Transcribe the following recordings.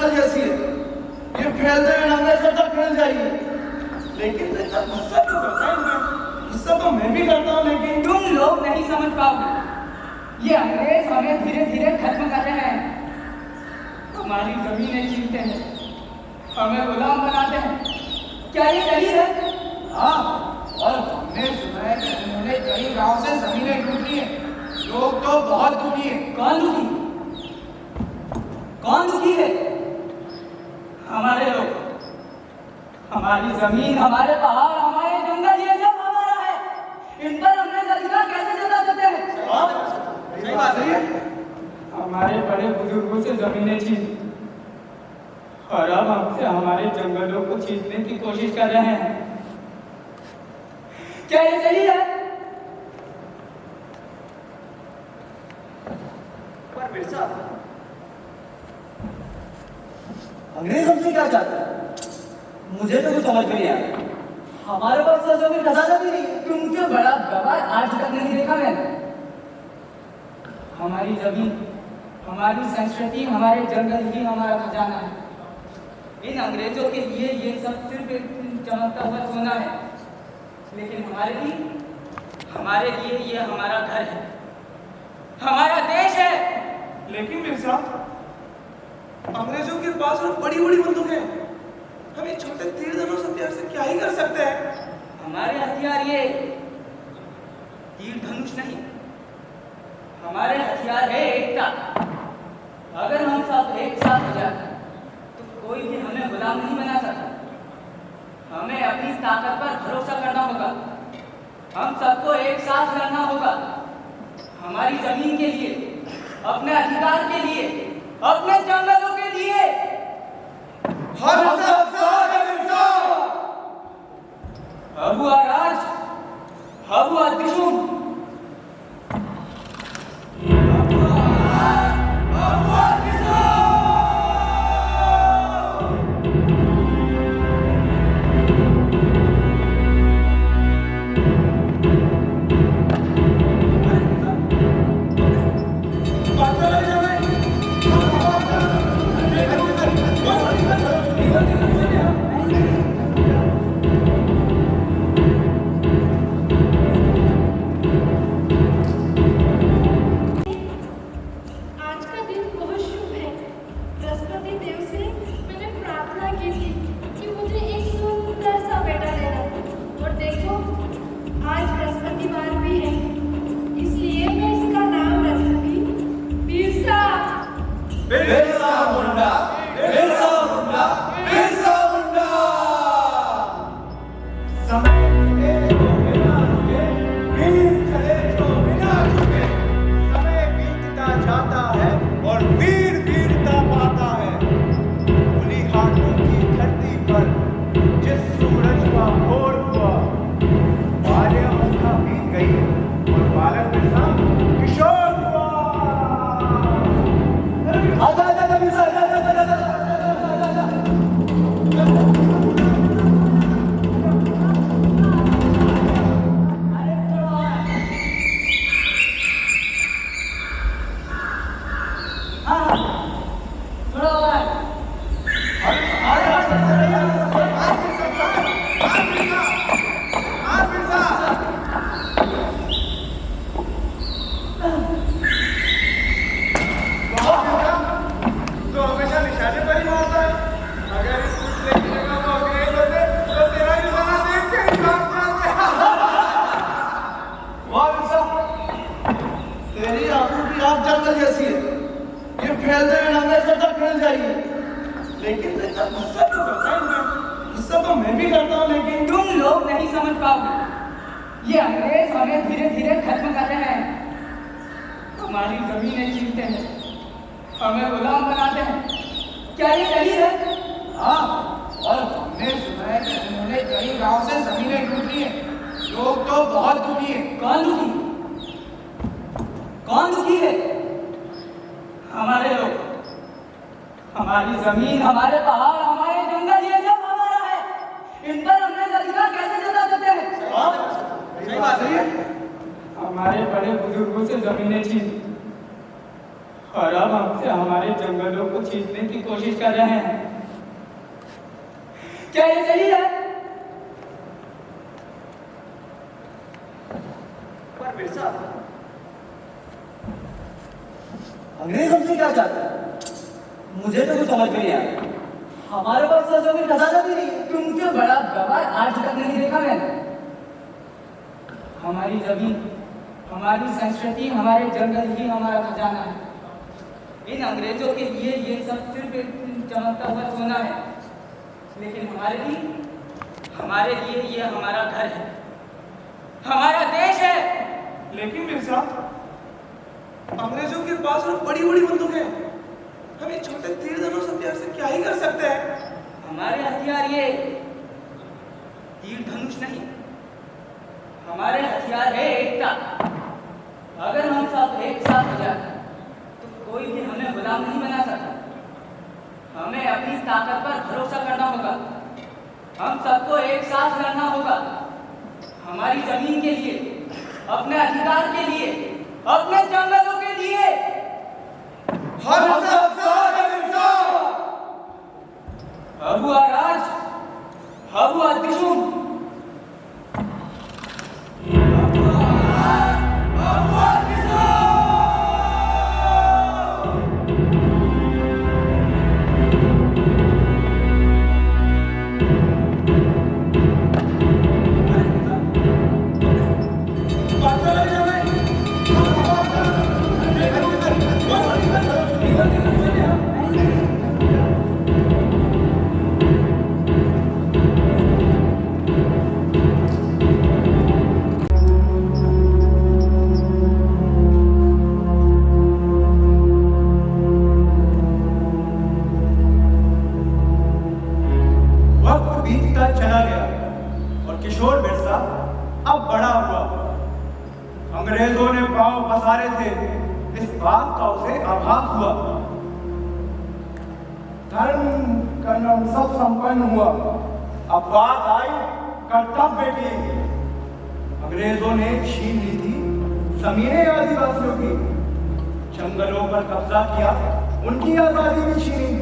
जंगल जैसी है, ये फैलते हुए लंबे से तक फैल जाएगी। लेकिन गुस्सा क्यों करता है इनमें? गुस्सा तो मैं भी करता हूँ, लेकिन तुम लोग नहीं समझ पाओगे। ये अंग्रेज हमें धीरे धीरे खत्म कर रहे हैं। हमारी जमीनें छीनते हैं, हमें गुलाम बनाते हैं। क्या ये सही है? हाँ, और हमने सुना है कि उन्होंने कई गांव से जमीनें लूट ली हैं। लोग तो बहुत दुखी हैं। कौन दुखी? कौन दुखी है? हमारे लोग, हमारी जमीन, हमारे पहाड़, हमारे जंगल, ये सब हमारा है। इन पर हमने अधिकार कैसे जता सकते हैं? सही बात है। हमारे बड़े बुजुर्गों से जमीनें छीन और अब हमसे हमारे जंगलों को छीनने की कोशिश कर रहे हैं। क्या ये सही है? पर बिरसा, अंग्रेज हमसे क्या चाहते हैं? मुझे तो कुछ समझ में नहीं आया। हमारे पास तो जमीन खजाना भी नहीं है। तुमसे बड़ा गवाह आज तक नहीं देखा मैंने। हमारी जमीन, हमारी संस्कृति, हमारे जंगल ही हमारा खजाना है। इन अंग्रेजों के लिए ये सब सिर्फ एक चमकता हुआ सोना है, लेकिन हमारे लिए ये हमारा घर है, हमारा देश है। लेकिन मिर्जा, अंग्रेजों के पास बड़ी बड़ी बंदूकें हैं। हम ये छोटे तीर धनुष हथियार से क्या ही कर सकते हैं? हमारे हथियार ये तीर धनुष नहीं, हमारे हथियार है एकता। अगर हम सब एक साथ हो जाए तो कोई भी हमें गुलाम नहीं बना सकता। हमें अपनी ताकत पर भरोसा करना होगा। हम सबको एक साथ लड़ना होगा, हमारी जमीन के लिए, अपने अधिकार के लिए, अपने जंगलों के लिए। हुआ राज, हुआ दिशुम। जंगल जैसी है, ये फैलते हुए लंबे से तक फैल जाएगी। लेकिन गुस्सा क्यों करता है इनमें? गुस्सा तो मैं भी करता हूँ, लेकिन तुम लोग नहीं समझ पाओगे। ये अंग्रेज हमें धीरे धीरे खत्म कर रहे हैं। हमारी जमीनें छीनते हैं, हमें गुलाम बनाते हैं। क्या ये सही है? हाँ, और हमने सुना है कि उन्होंने कई गांव से जमीनें लूट ली हैं। लोग तो बहुत दुखी हैं। कौन दुखी? कौन दुखी है? हमारे लोग, हमारी जमीन, हमारे पहाड़, हमारे जंगल, ये सब हमारा है। इन पर हमने अधिकार कैसे जता सकते हैं? सही बात है। हमारे बड़े बुजुर्गों से जमीनें छीन और अब हमसे हमारे जंगलों को छीनने की कोशिश कर रहे हैं। क्या ये सही है? पर बिरसा, अंग्रेज हमसे क्या चाहते हैं? मुझे तो कुछ समझ में नहीं आया। हमारे पास सरसों की खजाना भी नहीं है। तुमसे बड़ा गवार आज तक नहीं देखा मैंने। हमारी जमीन, हमारी संस्कृति, हमारे जंगल ही हमारा खजाना है। इन अंग्रेजों के लिए ये सब सिर्फ एक चमकता हुआ सोना है, लेकिन हमारे लिए ये हमारा घर है, हमारा देश है। लेकिन मिर्जा, अंग्रेजों के पास तो बड़ी बड़ी बंदूकें हैं। हम ये छोटे तीर धनुष हथियार से क्या ही कर सकते हैं? हमारे हथियार ये तीर धनुष नहीं, हमारे हथियार है एकता। अगर हम सब एक साथ हो जाए तो कोई भी हमें गुलाम नहीं बना सकता। हमें अपनी ताकत पर भरोसा करना होगा। हम सबको एक साथ लड़ना होगा, हमारी जमीन के लिए, अपने अधिकार के लिए, अपने जंगलों के लिए। हम सब साथ हैं मिर्जा। अबुआ राज, अबुआ दिशुम, चला गया और किशोर बिरसा अब बड़ा हुआ। अंग्रेजों ने पांव पसारे थे, इस बात का उसे आभास हुआ। धर्म कर्म सब संपन्न हुआ। अब बात आई कर्तव्य की। अंग्रेजों ने छीन ली थी जमीनें आदिवासियों की, जंगलों पर कब्जा किया, उनकी आजादी भी छीनी।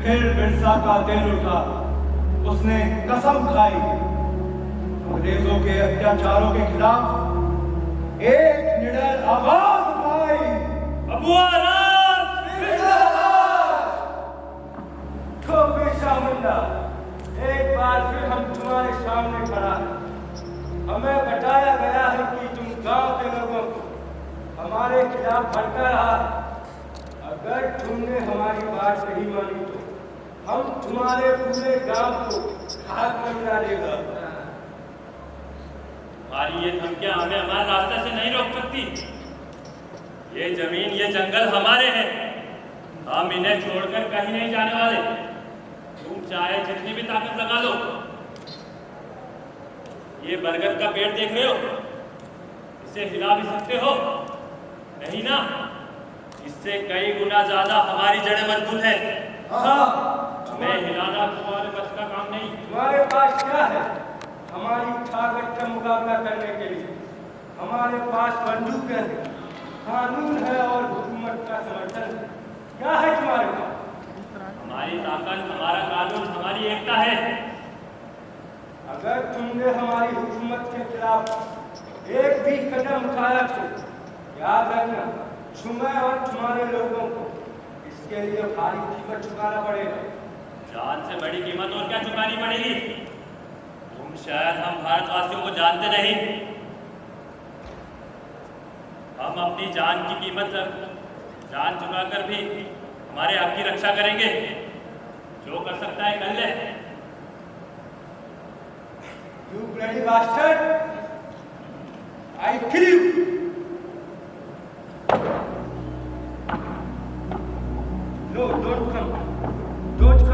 फिर बिरसा का दिल उठा, उसने कसम खाई अंग्रेजों के अत्याचारों के खिलाफ एक निडर आवाज उठाई। अबुआ राज, तो बिरसा मुंडा, एक बार फिर हम तुम्हारे सामने खड़ा हैं। हमें बताया गया है कि तुम गांव के लोगों को हमारे खिलाफ भड़का रहा। अगर तुमने हमारी बात नहीं मानी तो हम तुम्हारे पूरे गांव को खाक में मिला देगा। हमारी ये धमकियां हमें हमारे रास्ते से नहीं रोक सकती। ये जमीन, ये जंगल हमारे हैं। हम इन्हें छोड़कर कहीं नहीं जाने वाले। तुम चाहे जितनी भी ताकत लगा लो। ये बरगद का पेड़ देख रहे हो, इसे हिला भी सकते हो? नहीं ना? इससे कई गुना ज्यादा हमारी जड़ें मजबूत है। मैं हिलाना तुम्हारे बस का काम नहीं। तुम्हारे पास क्या है हमारी ताकत का मुकाबला करने के लिए? हमारे पास बंदूक है, कानून है और हुकूमत का समर्थन है। क्या है तुम्हारे पास? हमारी ताकत, हमारा कानून, हमारी एकता है। अगर तुमने हमारी हुकूमत के खिलाफ एक भी कदम उठाया तो याद रखना, तुम्हें और तुम्हारे लोगों को इसके लिए भारी कीमत चुकाना पड़ेगा। जान से बड़ी कीमत और क्या चुकानी पड़ेगी? तुम शायद हम भारतवासियों को जानते नहीं। हम अपनी जान की कीमत, जान चुकाकर भी हमारे हक की रक्षा करेंगे। जो कर सकता है कर ले। You bloody bastard! I kill you! No, don't come. Don't come.